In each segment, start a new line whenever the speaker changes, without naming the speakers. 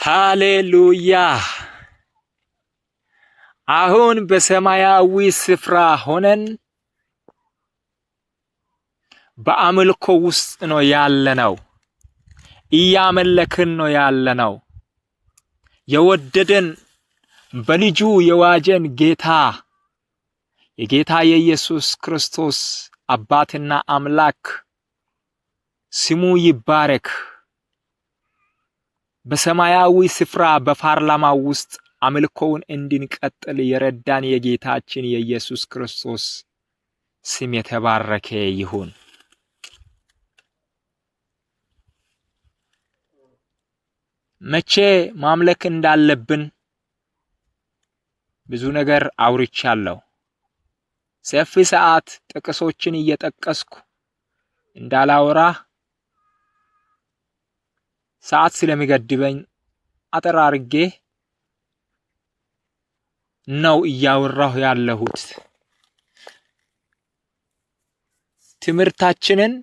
ሃሌሉያ። አሁን በሰማያዊ ስፍራ ሆነን በአምልኮ ውስጥ ነው ያለነው። እያመለክን ነው ያለነው። የወደደን በልጁ የዋጀን ጌታ የጌታ የኢየሱስ ክርስቶስ አባትና አምላክ ስሙ ይባረክ። በሰማያዊ ስፍራ በፓርላማ ውስጥ አምልኮውን እንድንቀጥል የረዳን የጌታችን የኢየሱስ ክርስቶስ ስም የተባረከ ይሁን። መቼ ማምለክ እንዳለብን ብዙ ነገር አውርቻለሁ። ሰፊ ሰዓት ጥቅሶችን እየጠቀስኩ እንዳላወራ ሰዓት ስለሚገድበኝ አጠር አድርጌ ነው እያወራሁ ያለሁት። ትምህርታችንን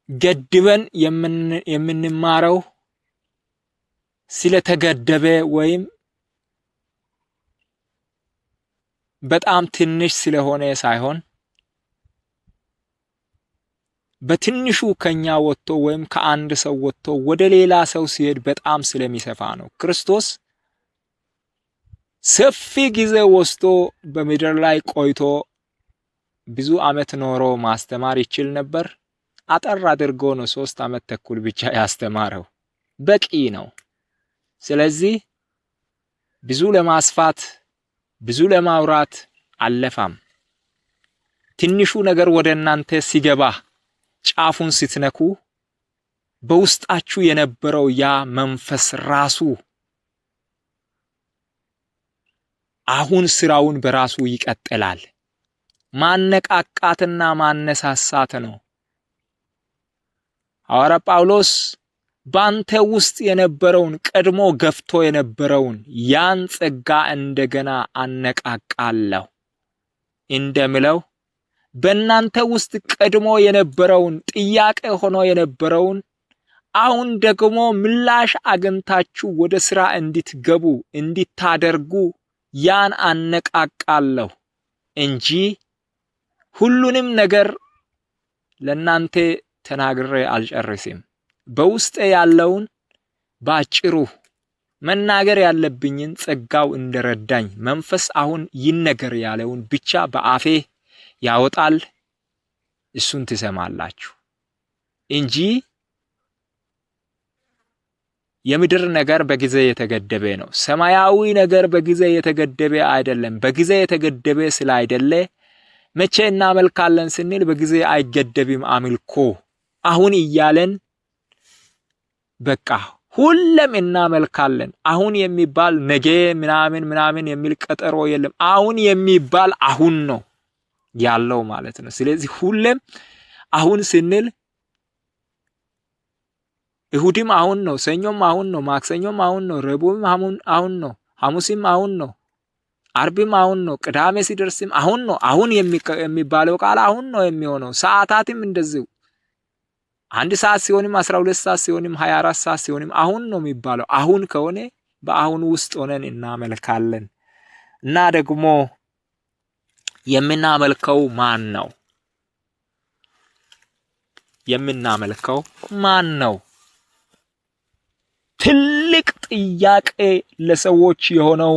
ገድበን የምንማረው ስለተገደበ ወይም በጣም ትንሽ ስለሆነ ሳይሆን በትንሹ ከኛ ወጥቶ ወይም ከአንድ ሰው ወጥቶ ወደ ሌላ ሰው ሲሄድ በጣም ስለሚሰፋ ነው። ክርስቶስ ሰፊ ጊዜ ወስዶ በምድር ላይ ቆይቶ ብዙ ዓመት ኖሮ ማስተማር ይችል ነበር። አጠር አድርጎ ነው 3 ዓመት ተኩል ብቻ ያስተማረው። በቂ ነው። ስለዚህ ብዙ ለማስፋት ብዙ ለማውራት አለፋም። ትንሹ ነገር ወደ እናንተ ሲገባ ጫፉን ስትነኩ በውስጣችሁ የነበረው ያ መንፈስ ራሱ አሁን ስራውን በራሱ ይቀጥላል። ማነቃቃትና ማነሳሳት ነው። ሐዋርያ ጳውሎስ ባንተ ውስጥ የነበረውን ቀድሞ ገፍቶ የነበረውን ያን ጸጋ እንደገና አነቃቃለሁ እንደምለው በእናንተ ውስጥ ቀድሞ የነበረውን ጥያቄ ሆኖ የነበረውን አሁን ደግሞ ምላሽ አግኝታችሁ ወደ ስራ እንድትገቡ እንድታደርጉ ያን አነቃቃለሁ እንጂ ሁሉንም ነገር ለናንተ ተናግሬ አልጨርስም። በውስጤ ያለውን ባጭሩ መናገር ያለብኝን ጸጋው እንደረዳኝ መንፈስ አሁን ይነገር ያለውን ብቻ በአፌ ያወጣል። እሱን ትሰማላችሁ እንጂ የምድር ነገር በጊዜ የተገደበ ነው። ሰማያዊ ነገር በጊዜ የተገደበ አይደለም። በጊዜ የተገደበ ስላይደለ መቼ እናመልካለን ስንል በጊዜ አይገደብም አምልኮ አሁን እያለን በቃ ሁሉም እናመልካለን። አሁን የሚባል ነገ ምናምን የሚል ቀጠሮ የለም። አሁን የሚባል አሁን ነው ያለው ማለት ነው። ስለዚህ ሁሉም አሁን ስንል እሁድም አሁን ነው፣ ሰኞም አሁን ነው፣ ማክሰኞም አሁን ነው፣ ረቡዕም አሁን ነው፣ ሐሙስም አሁን ነው፣ አርብም አሁን ነው፣ ቅዳሜ ሲደርስም አሁን ነው። አሁን የሚባለው ቃል አሁን ነው የሚሆነው። ሰዓታትም እንደዚሁ 1 ሰዓት ሲሆንም 12 ሰዓት ሲሆንም 24 ሰዓት ሲሆንም አሁን ነው የሚባለው። አሁን ከሆነ በአሁን ውስጥ ሆነን እናመልካለን። እና ደግሞ የምናመልከው ማን ነው? የምናመልከው ማን ነው? ትልቅ ጥያቄ ለሰዎች የሆነው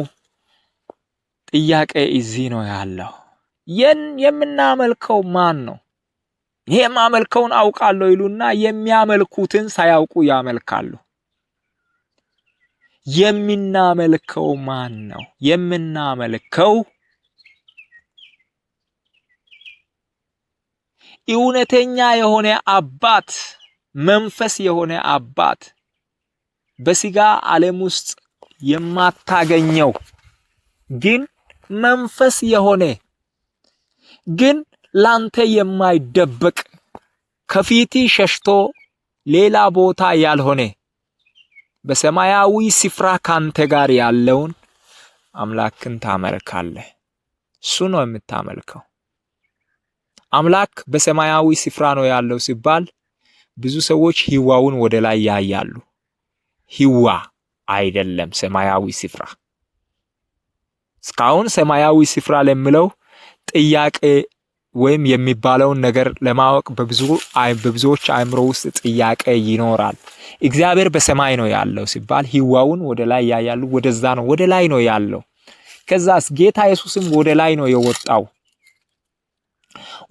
ጥያቄ እዚህ ነው ያለው። የምናመልከው ማን ነው? ይሄ የማመልከውን አውቃለሁ ይሉና የሚያመልኩትን ሳያውቁ ያመልካሉ። የምናመልከው ማን ነው? የምናመልከው እውነተኛ የሆነ አባት፣ መንፈስ የሆነ አባት፣ በስጋ ዓለም ውስጥ የማታገኘው ግን መንፈስ የሆነ ግን ላንተ የማይደበቅ ከፊት ሸሽቶ ሌላ ቦታ ያልሆነ በሰማያዊ ስፍራ ካንተ ጋር ያለውን አምላክን ታመልካለህ። እሱ ነው የምታመልከው። አምላክ በሰማያዊ ስፍራ ነው ያለው ሲባል ብዙ ሰዎች ህዋውን ወደ ላይ ያያሉ። ህዋ አይደለም ሰማያዊ ስፍራ። እስካሁን ሰማያዊ ስፍራ ለምለው ጥያቄ ወይም የሚባለውን ነገር ለማወቅ በብዙዎች አእምሮ ውስጥ ጥያቄ ይኖራል። እግዚአብሔር በሰማይ ነው ያለው ሲባል ህዋውን ወደ ላይ ያያሉ፣ ወደዛ ነው ወደ ላይ ነው ያለው። ከዛስ ጌታ ኢየሱስም ወደ ላይ ነው የወጣው፣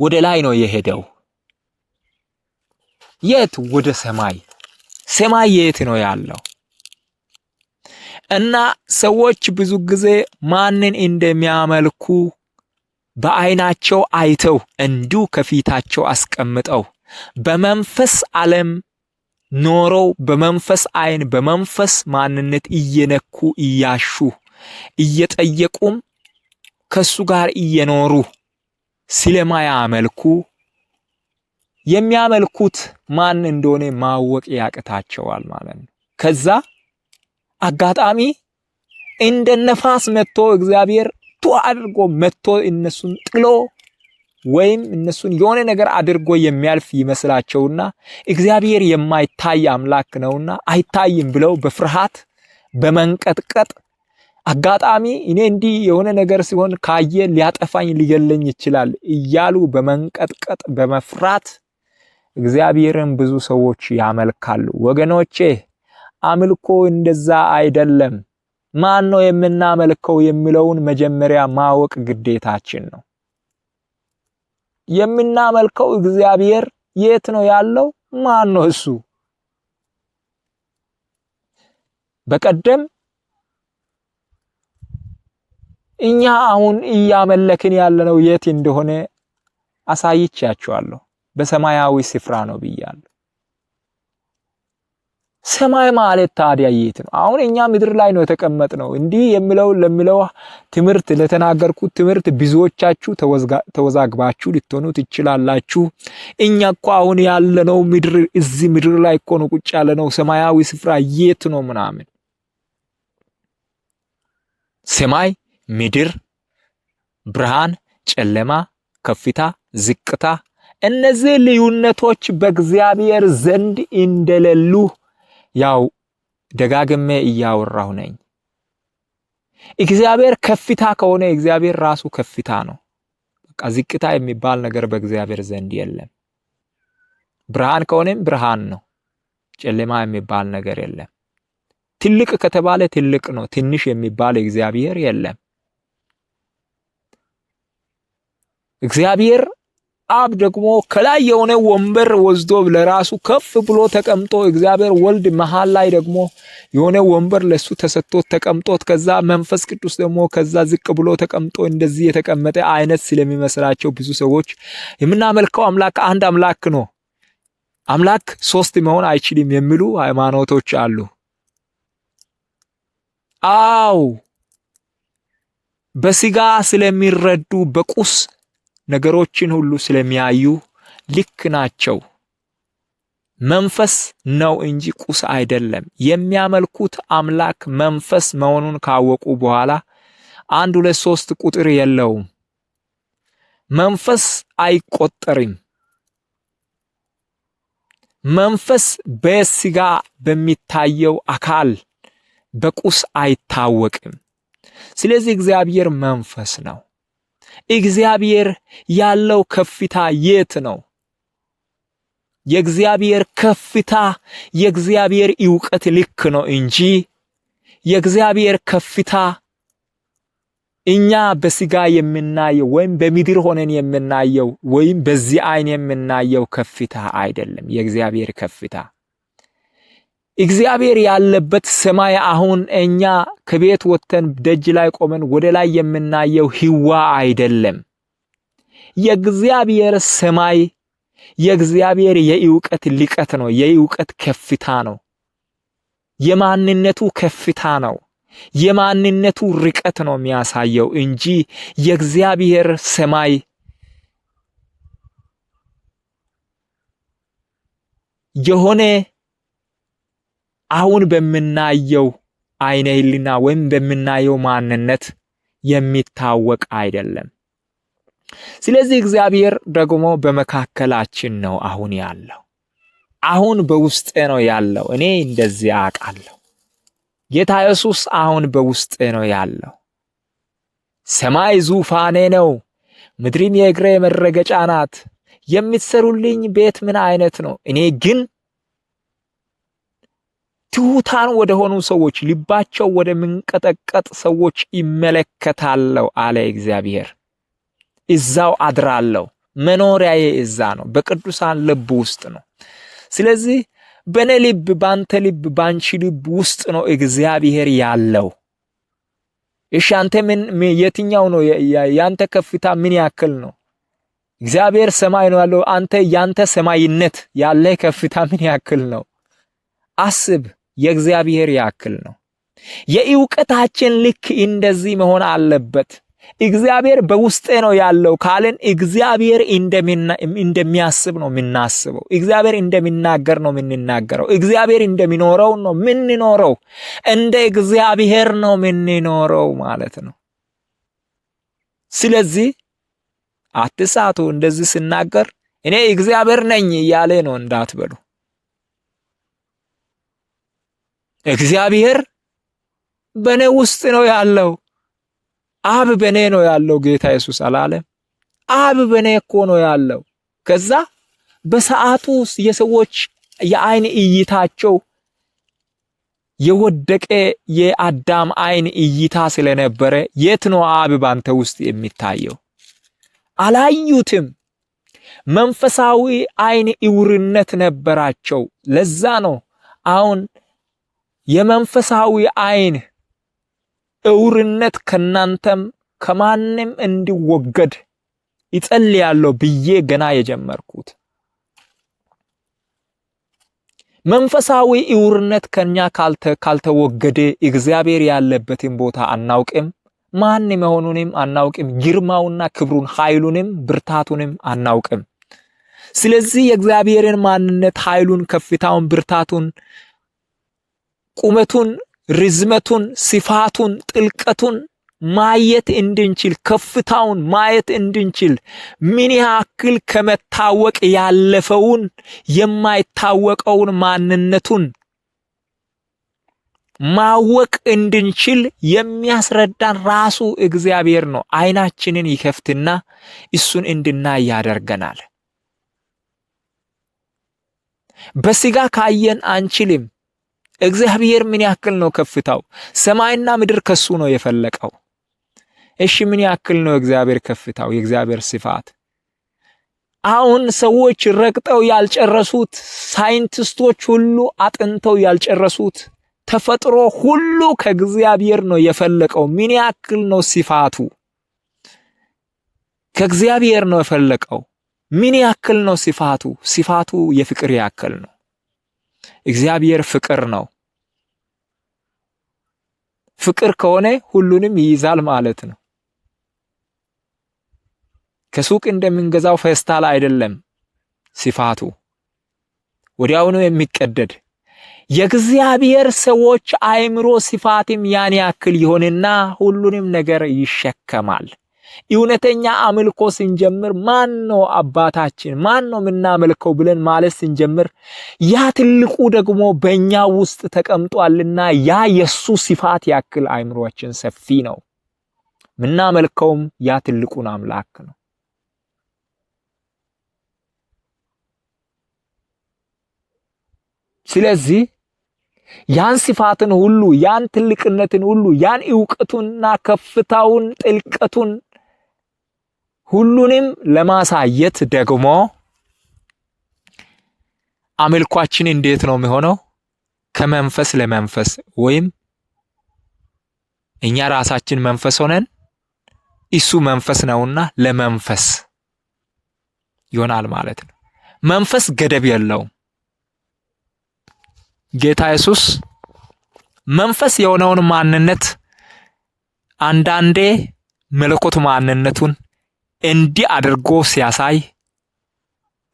ወደ ላይ ነው የሄደው። የት? ወደ ሰማይ። ሰማይ የት ነው ያለው? እና ሰዎች ብዙ ጊዜ ማንን እንደሚያመልኩ በአይናቸው አይተው እንዲሁ ከፊታቸው አስቀምጠው በመንፈስ ዓለም ኖረው በመንፈስ አይን በመንፈስ ማንነት እየነኩ እያሹ እየጠየቁም ከሱ ጋር እየኖሩ ስለማያመልኩ የሚያመልኩት ማን እንደሆነ ማወቅ ያቅታቸዋል ማለት ነው። ከዛ አጋጣሚ እንደ ነፋስ መጥቶ እግዚአብሔር አድርጎ መጥቶ እነሱን ጥሎ ወይም እነሱን የሆነ ነገር አድርጎ የሚያልፍ ይመስላቸውና እግዚአብሔር የማይታይ አምላክ ነውና አይታይም ብለው በፍርሃት በመንቀጥቀጥ አጋጣሚ እኔ እንዲህ የሆነ ነገር ሲሆን ካየ ሊያጠፋኝ ሊገለኝ ይችላል እያሉ በመንቀጥቀጥ በመፍራት እግዚአብሔርን ብዙ ሰዎች ያመልካሉ። ወገኖቼ አምልኮ እንደዛ አይደለም። ማን ነው የምናመልከው የሚለውን መጀመሪያ ማወቅ ግዴታችን ነው። የምናመልከው እግዚአብሔር የት ነው ያለው? ማን ነው እሱ? በቀደም እኛ አሁን እያመለክን ያለነው የት እንደሆነ አሳይቻችኋለሁ። በሰማያዊ ስፍራ ነው ብያለሁ። ሰማይ ማለት ታዲያ የት ነው? አሁን እኛ ምድር ላይ ነው የተቀመጥነው። እንዲህ ለሚለው ትምህርት ለተናገርኩት ትምህርት ብዙዎቻችሁ ተወዛግባችሁ ልትሆኑ ትችላላችሁ። እኛ እኮ አሁን ያለነው ምድር እዚህ ምድር ላይ እኮ ነው ቁጭ ያለነው። ሰማያዊ ስፍራ የት ነው ምናምን። ሰማይ፣ ምድር፣ ብርሃን፣ ጨለማ፣ ከፍታ፣ ዝቅታ እነዚህ ልዩነቶች በእግዚአብሔር ዘንድ እንደሌሉ ያው ደጋግሜ እያወራሁ ነኝ። እግዚአብሔር ከፍታ ከሆነ እግዚአብሔር ራሱ ከፍታ ነው። በቃ ዝቅታ የሚባል ነገር በእግዚአብሔር ዘንድ የለም። ብርሃን ከሆነም ብርሃን ነው። ጨለማ የሚባል ነገር የለም። ትልቅ ከተባለ ትልቅ ነው። ትንሽ የሚባል እግዚአብሔር የለም። እግዚአብሔር አብ ደግሞ ከላይ የሆነ ወንበር ወስዶ ለራሱ ከፍ ብሎ ተቀምጦ እግዚአብሔር ወልድ መሃል ላይ ደግሞ የሆነ ወንበር ለሱ ተሰጥቶት ተቀምጦት ከዛ መንፈስ ቅዱስ ደግሞ ከዛ ዝቅ ብሎ ተቀምጦ እንደዚህ የተቀመጠ አይነት ስለሚመስላቸው ብዙ ሰዎች የምናመልከው አምላክ አንድ አምላክ ነው፣ አምላክ ሶስት መሆን አይችልም የሚሉ ሃይማኖቶች አሉ። አው በስጋ ስለሚረዱ በቁስ ነገሮችን ሁሉ ስለሚያዩ ልክ ናቸው። መንፈስ ነው እንጂ ቁስ አይደለም። የሚያመልኩት አምላክ መንፈስ መሆኑን ካወቁ በኋላ 1 2 3 ቁጥር የለውም። መንፈስ አይቆጠርም። መንፈስ በስጋ በሚታየው አካል በቁስ አይታወቅም። ስለዚህ እግዚአብሔር መንፈስ ነው። እግዚአብሔር ያለው ከፍታ የት ነው? የእግዚአብሔር ከፍታ የእግዚአብሔር ዕውቀት ልክ ነው እንጂ የእግዚአብሔር ከፍታ እኛ በስጋ የምናየው ወይም በምድር ሆነን የምናየው ወይም በዚህ አይን የምናየው ከፍታ አይደለም። የእግዚአብሔር ከፍታ እግዚአብሔር ያለበት ሰማይ አሁን እኛ ከቤት ወጥተን ደጅ ላይ ቆመን ወደ ላይ የምናየው ህዋ አይደለም። የእግዚአብሔር ሰማይ የእግዚአብሔር የዕውቀት ልቀት ነው። የዕውቀት ከፍታ ነው። የማንነቱ ከፍታ ነው። የማንነቱ ርቀት ነው የሚያሳየው እንጂ የእግዚአብሔር ሰማይ የሆነ አሁን በምናየው አይነ ህሊና ወይም በምናየው ማንነት የሚታወቅ አይደለም። ስለዚህ እግዚአብሔር ደግሞ በመካከላችን ነው አሁን ያለው። አሁን በውስጤ ነው ያለው። እኔ እንደዚህ አውቃለሁ። ጌታ ኢየሱስ አሁን በውስጤ ነው ያለው። ሰማይ ዙፋኔ ነው፣ ምድርም የእግሬ መረገጫ ናት። የምትሰሩልኝ ቤት ምን አይነት ነው? እኔ ግን ትሑታን ወደ ሆኑ ሰዎች፣ ልባቸው ወደ ምንቀጠቀጥ ሰዎች ይመለከታለሁ አለ እግዚአብሔር። እዛው አድራለሁ። መኖሪያዬ እዛ ነው፣ በቅዱሳን ልብ ውስጥ ነው። ስለዚህ በኔ ልብ፣ ባንተ ልብ፣ ባንቺ ልብ ውስጥ ነው እግዚአብሔር ያለው። እሺ አንተ የትኛው ነው ያንተ ከፍታ ምን ያክል ነው? እግዚአብሔር ሰማይ ነው ያለው። አንተ ያንተ ሰማይነት ያለ ከፍታ ምን ያክል ነው? አስብ። የእግዚአብሔር ያክል ነው። የእውቀታችን ልክ እንደዚህ መሆን አለበት። እግዚአብሔር በውስጤ ነው ያለው ካለን እግዚአብሔር እንደሚያስብ ነው የምናስበው። እግዚአብሔር እንደሚናገር ነው የምንናገረው። እግዚአብሔር እንደሚኖረው ነው የምንኖረው። እንደ እግዚአብሔር ነው የምንኖረው ማለት ነው። ስለዚህ አትሳቱ። እንደዚህ ስናገር እኔ እግዚአብሔር ነኝ እያለ ነው እንዳትበሉ። እግዚአብሔር በኔ ውስጥ ነው ያለው። አብ በኔ ነው ያለው ጌታ ኢየሱስ አላለም? አብ በኔ እኮ ነው ያለው። ከዛ በሰዓቱ የሰዎች የአይን እይታቸው የወደቀ የአዳም አይን እይታ ስለነበረ የት ነው አብ ባንተ ውስጥ የሚታየው? አላዩትም። መንፈሳዊ አይን እውርነት ነበራቸው። ለዛ ነው አሁን የመንፈሳዊ አይን እውርነት ከናንተም ከማንም እንዲወገድ ይጸልያለሁ ብዬ ገና የጀመርኩት። መንፈሳዊ እውርነት ከኛ ካልተወገደ እግዚአብሔር ያለበትን ቦታ አናውቅም። ማን መሆኑንም አናውቅም። ግርማውና ክብሩን፣ ኃይሉንም ብርታቱንም አናውቅም። ስለዚህ የእግዚአብሔርን ማንነት፣ ኃይሉን፣ ከፍታውን፣ ብርታቱን፣ ቁመቱን፣ ርዝመቱን፣ ስፋቱን፣ ጥልቀቱን ማየት እንድንችል፣ ከፍታውን ማየት እንድንችል፣ ምን ያክል ከመታወቅ ያለፈውን የማይታወቀውን ማንነቱን ማወቅ እንድንችል የሚያስረዳን ራሱ እግዚአብሔር ነው። አይናችንን ይከፍትና እሱን እንድናይ ያደርገናል። በስጋ ካየን አንችልም። እግዚአብሔር ምን ያክል ነው ከፍታው? ሰማይና ምድር ከሱ ነው የፈለቀው። እሺ ምን ያክል ነው እግዚአብሔር ከፍታው? የእግዚአብሔር ስፋት አሁን ሰዎች ረግጠው ያልጨረሱት፣ ሳይንቲስቶች ሁሉ አጥንተው ያልጨረሱት ተፈጥሮ ሁሉ ከእግዚአብሔር ነው የፈለቀው። ምን ያክል ነው ስፋቱ? ከእግዚአብሔር ነው የፈለቀው። ምን ያክል ነው ስፋቱ? ስፋቱ የፍቅር ያክል ነው። እግዚአብሔር ፍቅር ነው። ፍቅር ከሆነ ሁሉንም ይይዛል ማለት ነው። ከሱቅ እንደምንገዛው ፌስታል አይደለም ስፋቱ፣ ወዲያውኑ የሚቀደድ። የእግዚአብሔር ሰዎች አእምሮ ስፋትም ያን ያክል ይሆንና ሁሉንም ነገር ይሸከማል። እውነተኛ አምልኮ ስንጀምር ማን ነው አባታችን፣ ማን ነው የምናመልከው ብለን ማለት ስንጀምር ያ ትልቁ ደግሞ በእኛ ውስጥ ተቀምጧልና ያ የሱ ስፋት ያክል አእምሮአችን ሰፊ ነው። የምናመልከውም ያ ትልቁን አምላክ ነው። ስለዚህ ያን ስፋትን ሁሉ፣ ያን ትልቅነትን ሁሉ፣ ያን ዕውቀቱንና ከፍታውን፣ ጥልቀቱን ሁሉንም ለማሳየት ደግሞ አምልኳችን እንዴት ነው የሚሆነው? ከመንፈስ ለመንፈስ ወይም እኛ ራሳችን መንፈስ ሆነን እሱ መንፈስ ነውና ለመንፈስ ይሆናል ማለት ነው። መንፈስ ገደብ የለውም። ጌታ ኢየሱስ መንፈስ የሆነውን ማንነት አንዳንዴ መለኮት ማንነቱን እንዲህ አድርጎ ሲያሳይ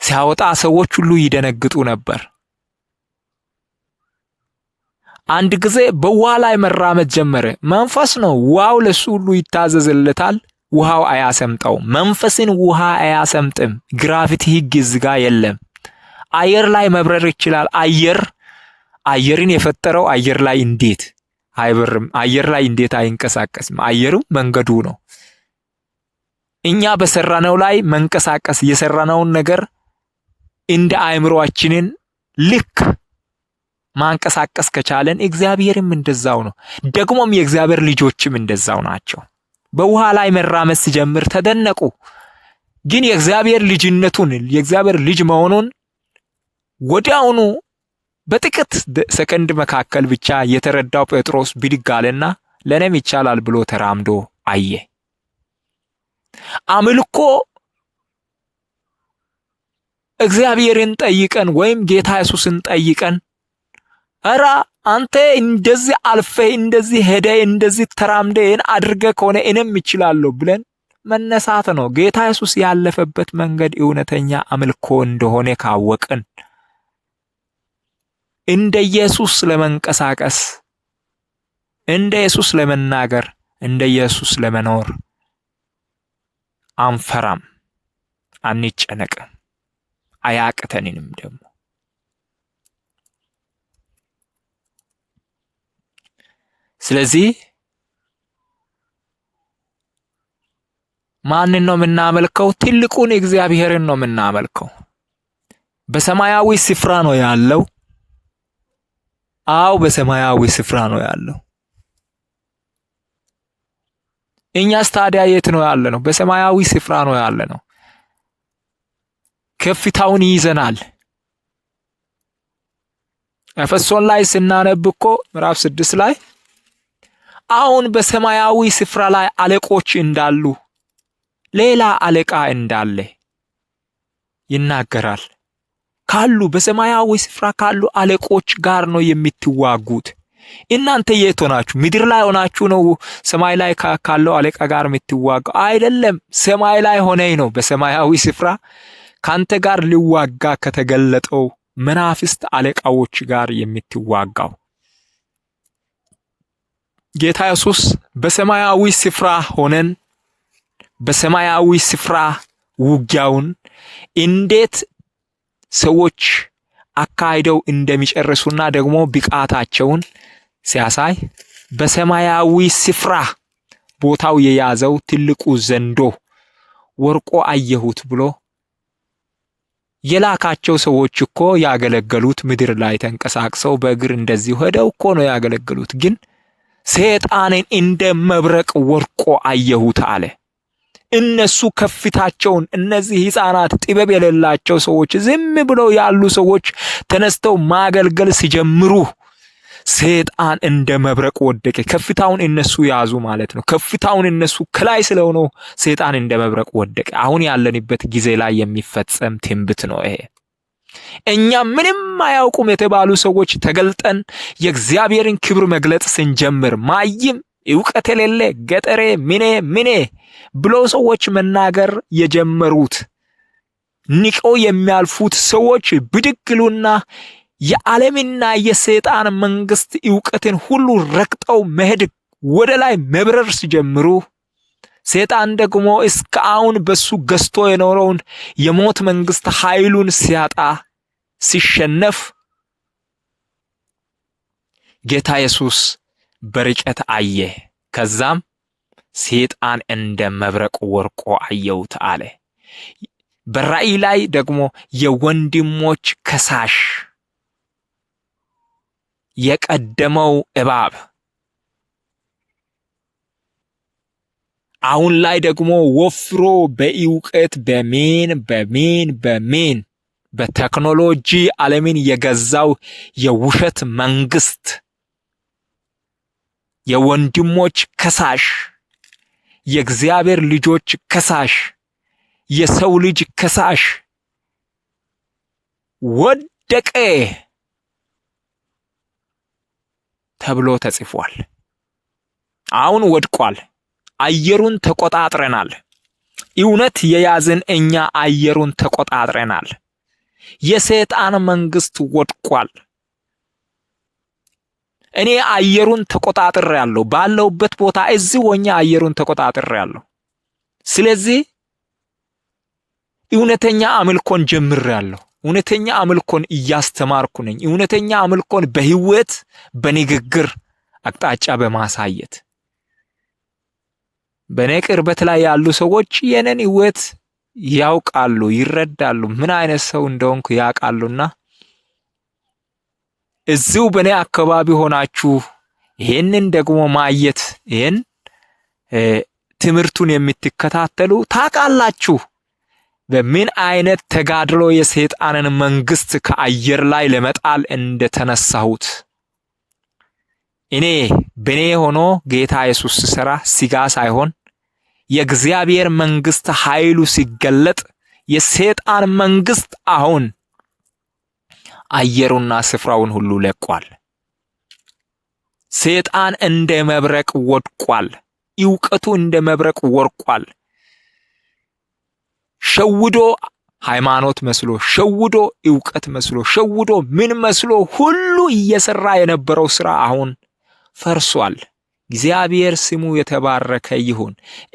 ሲያወጣ ሰዎች ሁሉ ይደነግጡ ነበር። አንድ ጊዜ በውሃ ላይ መራመድ ጀመረ። መንፈስ ነው፣ ውሃው ለሱ ሁሉ ይታዘዝለታል። ውሃው አያሰምጠው። መንፈስን ውሃ አያሰምጥም። ግራቪቲ ህግ እዚህ ጋር የለም። አየር ላይ መብረር ይችላል። አየርን የፈጠረው አየር ላይ እንዴት አይበርም። አየር ላይ እንዴት አይንቀሳቀስም? አየሩም መንገዱ ነው። እኛ በሰራነው ላይ መንቀሳቀስ የሰራነውን ነገር እንደ አእምሮአችንን ልክ ማንቀሳቀስ ከቻለን እግዚአብሔርም እንደዛው ነው። ደግሞም የእግዚአብሔር ልጆችም እንደዛው ናቸው። በውሃ ላይ መራመድ ሲጀምር ተደነቁ። ግን የእግዚአብሔር ልጅነቱን የእግዚአብሔር ልጅ መሆኑን ወዲያውኑ በጥቂት ሰከንድ መካከል ብቻ የተረዳው ጴጥሮስ ብድግ አለና ለኔም ይቻላል ብሎ ተራምዶ አየ። አምልኮ እግዚአብሔርን ጠይቀን ወይም ጌታ ኢየሱስን ጠይቀን አራ አንተ እንደዚህ አልፈ እንደዚህ ሄደ እንደዚህ ተራምደን አድርገ ከሆነ እኔም ይችላልው ብለን መነሳት ነው። ጌታ ኢየሱስ ያለፈበት መንገድ እውነተኛ አምልኮ እንደሆነ ካወቅን እንደ ኢየሱስ ለመንቀሳቀስ እንደ ኢየሱስ ለመናገር እንደ ኢየሱስ ለመኖር አንፈራም፣ አንጨነቅም፣ አያቅተንንም ደግሞ። ስለዚህ ማንን ነው የምናመልከው? ትልቁን እግዚአብሔርን ነው የምናመልከው። በሰማያዊ ስፍራ ነው ያለው። አው በሰማያዊ ስፍራ ነው ያለው። እኛስ ታዲያ የት ነው ያለነው? በሰማያዊ ስፍራ ነው ያለነው። ከፍታውን ይዘናል። ኤፌሶን ላይ ስናነብ እኮ ምዕራፍ 6 ላይ አሁን በሰማያዊ ስፍራ ላይ አለቆች እንዳሉ ሌላ አለቃ እንዳለ ይናገራል። ካሉ በሰማያዊ ስፍራ ካሉ አለቆች ጋር ነው የምትዋጉት። እናንተ የት ሆናችሁ? ምድር ላይ ሆናችሁ ነው ሰማይ ላይ ካለው አለቃ ጋር የምትዋጋው? አይደለም። ሰማይ ላይ ሆነኝ ነው በሰማያዊ ስፍራ ካንተ ጋር ሊዋጋ ከተገለጠው መናፍስት አለቃዎች ጋር የምትዋጋው። ጌታ ኢየሱስ በሰማያዊ ስፍራ ሆነን በሰማያዊ ስፍራ ውጊያውን እንዴት ሰዎች አካሂደው እንደሚጨርሱና ደግሞ ብቃታቸውን ሲያሳይ በሰማያዊ ስፍራ ቦታው የያዘው ትልቁ ዘንዶ ወርቆ አየሁት ብሎ የላካቸው ሰዎች እኮ ያገለገሉት ምድር ላይ ተንቀሳቅሰው በእግር እንደዚህ ሄደው እኮ ነው ያገለገሉት። ግን ሰይጣንን እንደ መብረቅ ወርቆ አየሁት አለ። እነሱ ከፍታቸውን እነዚህ ሕፃናት ጥበብ የሌላቸው ሰዎች ዝም ብለው ያሉ ሰዎች ተነስተው ማገልገል ሲጀምሩ ሰይጣን እንደ መብረቅ ወደቀ። ከፍታውን እነሱ ያዙ ማለት ነው። ከፍታውን እነሱ ከላይ ስለሆነው ሰይጣን እንደ መብረቅ ወደቀ። አሁን ያለንበት ጊዜ ላይ የሚፈጸም ትንቢት ነው ይሄ። እኛ ምንም አያውቁም የተባሉ ሰዎች ተገልጠን የእግዚአብሔርን ክብር መግለጽ ስንጀምር ማይም ዕውቀት የሌለ ገጠሬ ምኔ ብሎ ሰዎች መናገር የጀመሩት ንቀው የሚያልፉት ሰዎች ብድግሉና የዓለምና የሰይጣን መንግስት ዕውቀትን ሁሉ ረግጠው መሄድ ወደ ላይ መብረር ሲጀምሩ ሰይጣን ደግሞ እስካሁን በሱ ገዝቶ የኖረውን የሞት መንግስት ኃይሉን ሲያጣ ሲሸነፍ ጌታ ኢየሱስ በርቀት አየ። ከዛም ሰይጣን እንደ መብረቅ ወርቆ አየሁት አለ። በራእይ ላይ ደግሞ የወንድሞች ከሳሽ የቀደመው እባብ አሁን ላይ ደግሞ ወፍሮ በዕውቀት በሜን በቴክኖሎጂ ዓለምን የገዛው የውሸት መንግስት የወንድሞች ከሳሽ የእግዚአብሔር ልጆች ከሳሽ የሰው ልጅ ከሳሽ ወደቀ ተብሎ ተጽፏል። አሁን ወድቋል። አየሩን ተቆጣጥረናል። እውነት የያዝን እኛ አየሩን ተቆጣጥረናል። የሰይጣን መንግስት ወድቋል። እኔ አየሩን ተቆጣጥሬያለሁ። ባለውበት ቦታ እዚህ ሆኜ አየሩን ተቆጣጥሬያለሁ። ስለዚህ እውነተኛ አምልኮን ጀምሬያለሁ። እውነተኛ አምልኮን እያስተማርኩ ነኝ። እውነተኛ አምልኮን በህይወት በንግግር አቅጣጫ በማሳየት በኔ ቅርበት ላይ ያሉ ሰዎች የኔን ህይወት ያውቃሉ፣ ይረዳሉ፣ ምን አይነት ሰው እንደሆንኩ ያውቃሉና እዚሁ በኔ አካባቢ ሆናችሁ ይሄንን ደግሞ ማየት ይሄን ትምህርቱን የምትከታተሉ ታውቃላችሁ በምን አይነት ተጋድሎ የሰይጣንን መንግስት ከአየር ላይ ለመጣል እንደተነሳሁት። እኔ በኔ ሆኖ ጌታ ኢየሱስ ሲሰራ ስጋ ሳይሆን የእግዚአብሔር መንግስት ኃይሉ ሲገለጥ የሰይጣን መንግስት አሁን አየሩና ስፍራውን ሁሉ ለቋል። ሰይጣን እንደ መብረቅ ወድቋል። ዕውቀቱ እንደ መብረቅ ወርቋል። ሸውዶ ሃይማኖት መስሎ፣ ሸውዶ ዕውቀት መስሎ፣ ሸውዶ ምን መስሎ ሁሉ እየሰራ የነበረው ስራ አሁን ፈርሷል። እግዚአብሔር ስሙ የተባረከ ይሁን።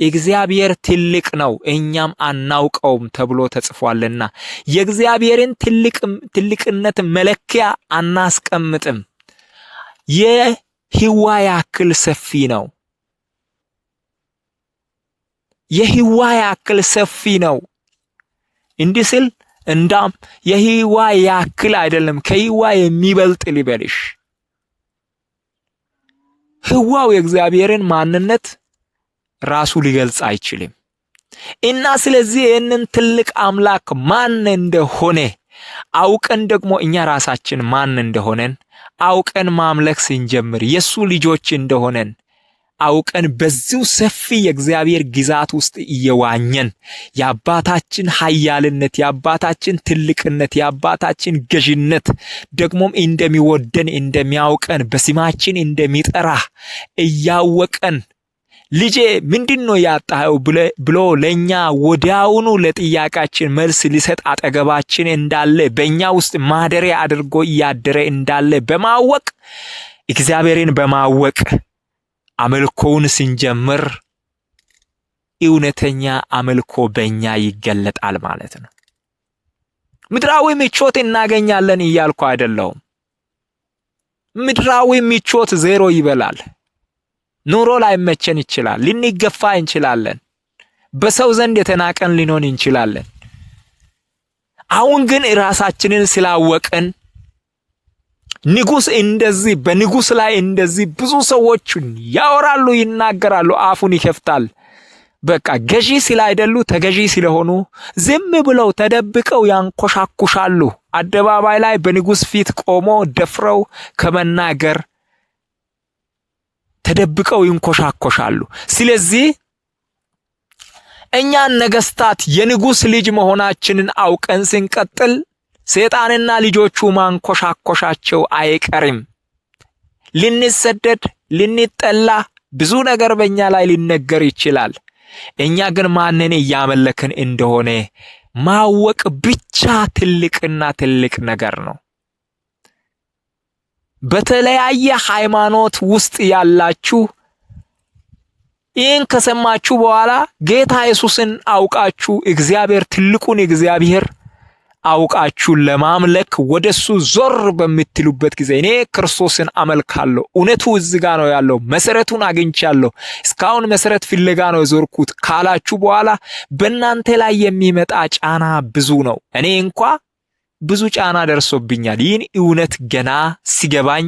እግዚአብሔር ትልቅ ነው እኛም አናውቀውም ተብሎ ተጽፏልና የእግዚአብሔርን ትልቅነት መለኪያ አናስቀምጥም። የህዋ ያክል ሰፊ ነው። የህዋ ያክል ሰፊ ነው። እንዲህ ስል እንዳም የህዋ ያክል አይደለም ከህዋ የሚበልጥ ሊበልሽ። ህዋው የእግዚአብሔርን ማንነት ራሱ ሊገልጽ አይችልም እና ስለዚህ ይህንን ትልቅ አምላክ ማን እንደሆነ አውቀን ደግሞ እኛ ራሳችን ማን እንደሆነን አውቀን ማምለክ ስንጀምር የሱ ልጆች እንደሆነን አውቀን በዚሁ ሰፊ የእግዚአብሔር ግዛት ውስጥ እየዋኘን የአባታችን ኃያልነት፣ የአባታችን ትልቅነት፣ የአባታችን ገዥነት ደግሞም እንደሚወደን እንደሚያውቀን በስማችን እንደሚጠራ እያወቀን ልጄ ምንድነው ያጣኸው ብሎ ለኛ ወዲያውኑ ለጥያቄያችን መልስ ሊሰጥ አጠገባችን እንዳለ በእኛ ውስጥ ማደሪያ አድርጎ እያደረ እንዳለ በማወቅ እግዚአብሔርን በማወቅ አምልኮውን ስንጀምር እውነተኛ አምልኮ በእኛ ይገለጣል ማለት ነው። ምድራዊ ምቾት እናገኛለን እያልኩ አይደለም። ምድራዊ ምቾት ዜሮ ይበላል። ኑሮ ላይ መቸን ይችላል፣ ልንገፋ እንችላለን፣ በሰው ዘንድ የተናቀን ሊሆን እንችላለን። አሁን ግን ራሳችንን ስላወቀን ንጉስ እንደዚህ በንጉስ ላይ እንደዚህ ብዙ ሰዎች ያወራሉ፣ ይናገራሉ፣ አፉን ይከፍታል። በቃ ገዢ ስላይደሉ ተገዢ ስለሆኑ ዝም ብለው ተደብቀው ያንኮሻኩሻሉ። አደባባይ ላይ በንጉስ ፊት ቆሞ ደፍረው ከመናገር ተደብቀው ይንኮሻኮሻሉ። ስለዚህ እኛን ነገስታት የንጉስ ልጅ መሆናችንን አውቀን ስንቀጥል ሰይጣንና ልጆቹ ማንኮሻኮሻቸው አይቀርም። ልንሰደድ፣ ልንጠላ፣ ብዙ ነገር በእኛ ላይ ሊነገር ይችላል። እኛ ግን ማንን እያመለክን እንደሆነ ማወቅ ብቻ ትልቅና ትልቅ ነገር ነው። በተለያየ ሃይማኖት ውስጥ ያላችሁ ይህን ከሰማችሁ በኋላ ጌታ ኢየሱስን አውቃችሁ እግዚአብሔር ትልቁን እግዚአብሔር አውቃችሁ ለማምለክ ወደሱ ዞር በምትሉበት ጊዜ እኔ ክርስቶስን አመልካለሁ፣ እውነቱ እዚህ ጋር ነው ያለው፣ መሰረቱን አግኝቻለሁ፣ እስካሁን መሰረት ፍለጋ ነው ዞርኩት ካላችሁ በኋላ በእናንተ ላይ የሚመጣ ጫና ብዙ ነው። እኔ እንኳ ብዙ ጫና ደርሶብኛል። ይህን እውነት ገና ሲገባኝ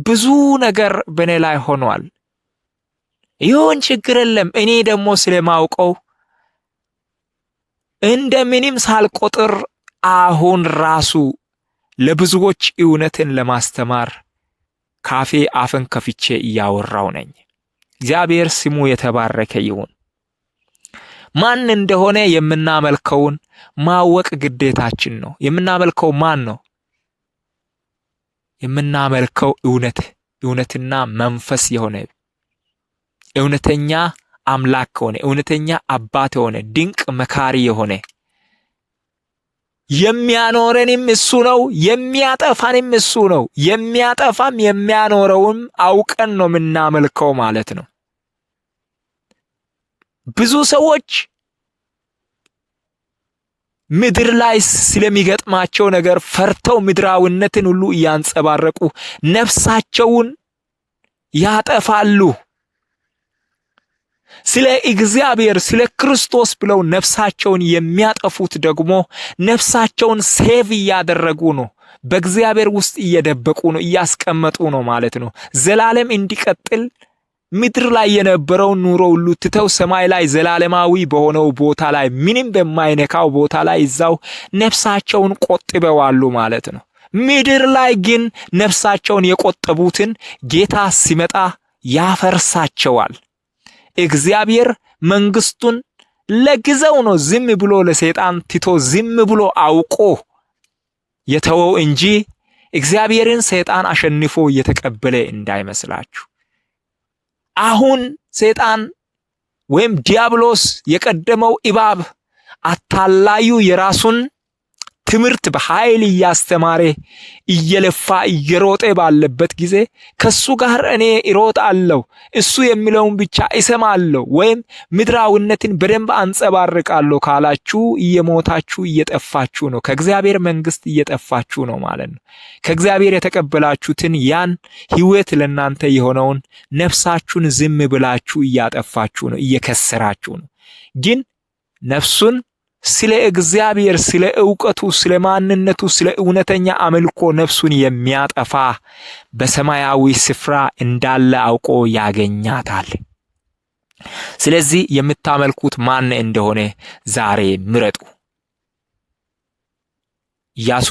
ብዙ ነገር በእኔ ላይ ሆኗል። ይሁን ችግር የለም። እኔ ደግሞ ስለማውቀው እንደምንም ሳልቆጥር አሁን ራሱ ለብዙዎች እውነትን ለማስተማር ካፌ አፈን ከፍቼ እያወራው ነኝ። እግዚአብሔር ስሙ የተባረከ ይሁን። ማን እንደሆነ የምናመልከውን ማወቅ ግዴታችን ነው። የምናመልከው ማን ነው? የምናመልከው እውነትና መንፈስ የሆነ እውነተኛ አምላክ ሆነ፣ እውነተኛ አባት ሆነ፣ ድንቅ መካሪ የሆነ የሚያኖረንም እሱ ነው፣ የሚያጠፋንም እሱ ነው። የሚያጠፋም የሚያኖረውም አውቀን ነው የምናመልከው ማለት ነው። ብዙ ሰዎች ምድር ላይ ስለሚገጥማቸው ነገር ፈርተው ምድራዊነትን ሁሉ እያንጸባረቁ ነፍሳቸውን ያጠፋሉ። ስለ እግዚአብሔር ስለ ክርስቶስ ብለው ነፍሳቸውን የሚያጠፉት ደግሞ ነፍሳቸውን ሴቭ እያደረጉ ነው። በእግዚአብሔር ውስጥ እየደበቁ ነው፣ እያስቀመጡ ነው ማለት ነው። ዘላለም እንዲቀጥል ምድር ላይ የነበረውን ኑሮ ሁሉ ትተው ሰማይ ላይ ዘላለማዊ በሆነው ቦታ ላይ ምንም በማይነካው ቦታ ላይ እዛው ነፍሳቸውን ቆጥበዋሉ ማለት ነው። ምድር ላይ ግን ነፍሳቸውን የቆጠቡትን ጌታ ሲመጣ ያፈርሳቸዋል። እግዚአብሔር መንግስቱን ለጊዜው ነው ዝም ብሎ ለሰይጣን ትቶ ዝም ብሎ አውቆ የተወው እንጂ እግዚአብሔርን ሰይጣን አሸንፎ እየተቀበለ እንዳይመስላችሁ። አሁን ሰይጣን ወይም ዲያብሎስ የቀደመው እባብ አታላዩ የራሱን ትምህርት በኃይል እያስተማረ እየለፋ እየሮጠ ባለበት ጊዜ ከሱ ጋር እኔ እሮጣለሁ፣ እሱ የሚለውን ብቻ እሰማለሁ ወይም ምድራዊነትን በደንብ አንጸባርቃለሁ ካላችሁ እየሞታችሁ እየጠፋችሁ ነው። ከእግዚአብሔር መንግስት እየጠፋችሁ ነው ማለት ነው። ከእግዚአብሔር የተቀበላችሁትን ያን ሕይወት ለእናንተ የሆነውን ነፍሳችሁን ዝም ብላችሁ እያጠፋችሁ ነው፣ እየከሰራችሁ ነው። ግን ነፍሱን ስለ እግዚአብሔር ስለ ዕውቀቱ ስለ ማንነቱ ስለ እውነተኛ አምልኮ ነፍሱን የሚያጠፋ በሰማያዊ ስፍራ እንዳለ አውቆ ያገኛታል። ስለዚህ የምታመልኩት ማን እንደሆነ ዛሬ ምረጡ። ኢያሱ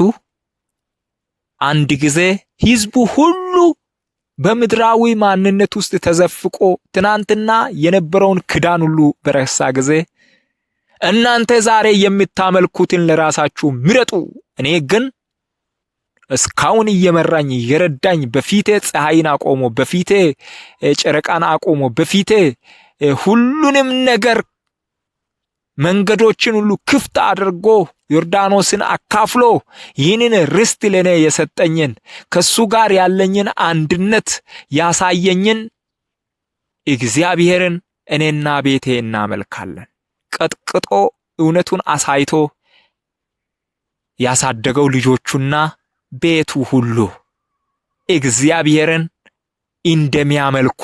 አንድ ጊዜ ሕዝቡ ሁሉ በምድራዊ ማንነት ውስጥ ተዘፍቆ ትናንትና የነበረውን ክዳን ሁሉ በረሳ ጊዜ እናንተ ዛሬ የምታመልኩትን ለራሳችሁ ምረጡ፣ እኔ ግን እስካሁን እየመራኝ እየረዳኝ በፊቴ ፀሐይን አቆሞ በፊቴ ጨረቃን አቆሞ በፊቴ ሁሉንም ነገር መንገዶችን ሁሉ ክፍት አድርጎ ዮርዳኖስን አካፍሎ ይህንን ርስት ለኔ የሰጠኝን ከሱ ጋር ያለኝን አንድነት ያሳየኝን እግዚአብሔርን እኔና ቤቴ እናመልካለን። ቀጥቅጦ እውነቱን አሳይቶ ያሳደገው ልጆቹና ቤቱ ሁሉ እግዚአብሔርን እንደሚያመልኩ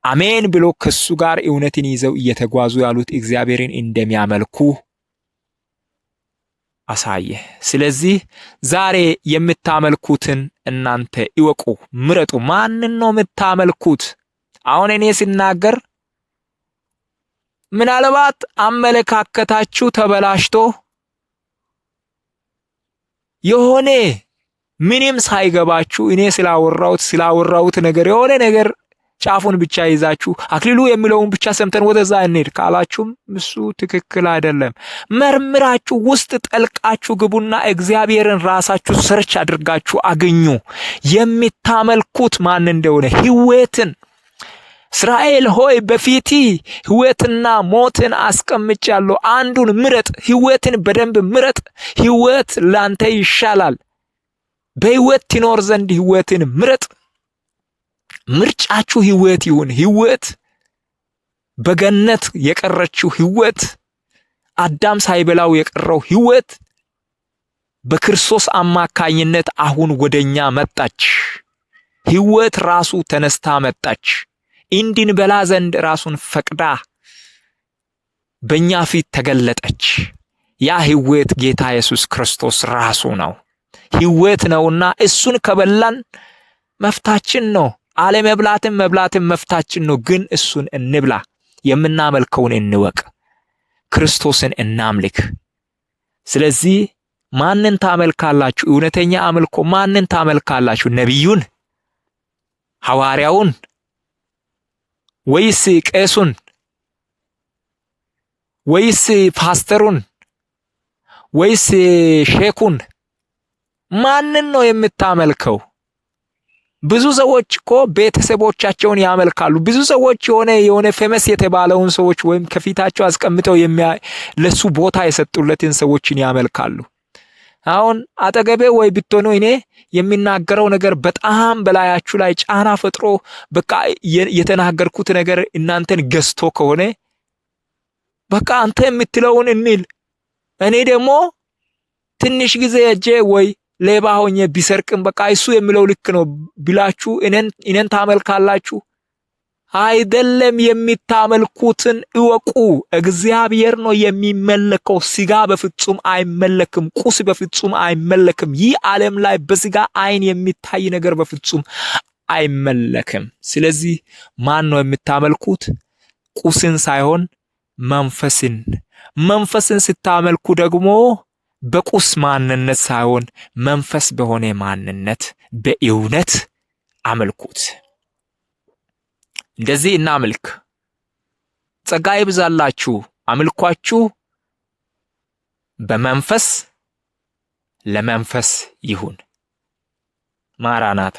አሜን ብሎ ከሱ ጋር እውነትን ይዘው እየተጓዙ ያሉት እግዚአብሔርን እንደሚያመልኩ አሳየ። ስለዚህ ዛሬ የምታመልኩትን እናንተ ይወቁ፣ ምረጡ። ማንን ነው የምታመልኩት? አሁን እኔ ሲናገር ምናልባት አመለካከታችሁ ተበላሽቶ የሆነ ምንም ሳይገባችሁ እኔ ስላወራሁት ነገር የሆነ ነገር ጫፉን ብቻ ይዛችሁ አክሊሉ የሚለውን ብቻ ሰምተን ወደዛ እንሄድ ካላችሁም እሱ ትክክል አይደለም። መርምራችሁ ውስጥ ጠልቃችሁ ግቡና እግዚአብሔርን ራሳችሁ ሰርች አድርጋችሁ አግኙ። የምታመልኩት ማን እንደሆነ ሕይወትን እስራኤል ሆይ በፊቲ ሕይወትና ሞትን አስቀምጫለሁ፣ አንዱን ምረጥ። ሕይወትን በደንብ ምረጥ። ሕይወት ላንተ ይሻላል። በሕይወት ትኖር ዘንድ ሕይወትን ምረጥ። ምርጫችሁ ሕይወት ይሁን። ሕይወት በገነት የቀረችው ሕይወት፣ አዳም ሳይበላው የቀረው ሕይወት በክርስቶስ አማካኝነት አሁን ወደኛ መጣች። ሕይወት ራሱ ተነስታ መጣች። እንድንበላ ዘንድ ራሱን ፈቅዳ በእኛ ፊት ተገለጠች። ያ ሕይወት ጌታ ኢየሱስ ክርስቶስ ራሱ ነው። ሕይወት ነውና እሱን ከበላን መፍታችን ነው። አለመብላትም መብላትም መፍታችን ነው። ግን እሱን እንብላ፣ የምናመልከውን እንወቅ፣ ክርስቶስን እናምልክ። ስለዚህ ማንን ታመልካላችሁ? እውነተኛ አምልኮ ማንን ታመልካላችሁ? ነቢዩን፣ ሐዋርያውን ወይስ ቄሱን ወይስ ፓስተሩን ወይስ ሼኩን? ማንን ነው የምታመልከው? ብዙ ሰዎች እኮ ቤተሰቦቻቸውን ያመልካሉ። ብዙ ሰዎች የሆነ ፌመስ የተባለውን ሰዎች ወይም ከፊታቸው አስቀምጠው ለሱ ቦታ የሰጡለትን ሰዎችን ያመልካሉ። አሁን አጠገቤ ወይ ብትሆኑ እኔ የሚናገረው ነገር በጣም በላያችሁ ላይ ጫና ፈጥሮ በቃ የተናገርኩት ነገር እናንተን ገዝቶ ከሆነ በቃ አንተ የምትለውን እንል፣ እኔ ደግሞ ትንሽ ጊዜ እጄ ወይ ሌባ ሆኜ ቢሰርቅም በቃ እሱ የሚለው ልክ ነው ብላችሁ እኔን ታመልካላችሁ? አይደለም። የምታመልኩትን እወቁ። እግዚአብሔር ነው የሚመለከው። ስጋ በፍጹም አይመለክም። ቁስ በፍጹም አይመለክም። ይህ ዓለም ላይ በስጋ አይን የሚታይ ነገር በፍጹም አይመለክም። ስለዚህ ማን ነው የምታመልኩት? ቁስን ሳይሆን መንፈስን። መንፈስን ስታመልኩ ደግሞ በቁስ ማንነት ሳይሆን መንፈስ በሆነ ማንነት በእውነት አመልኩት። እንደዚህ እናምልክ። ጸጋ ይብዛላችሁ። አምልኳችሁ በመንፈስ ለመንፈስ ይሁን። ማራናታ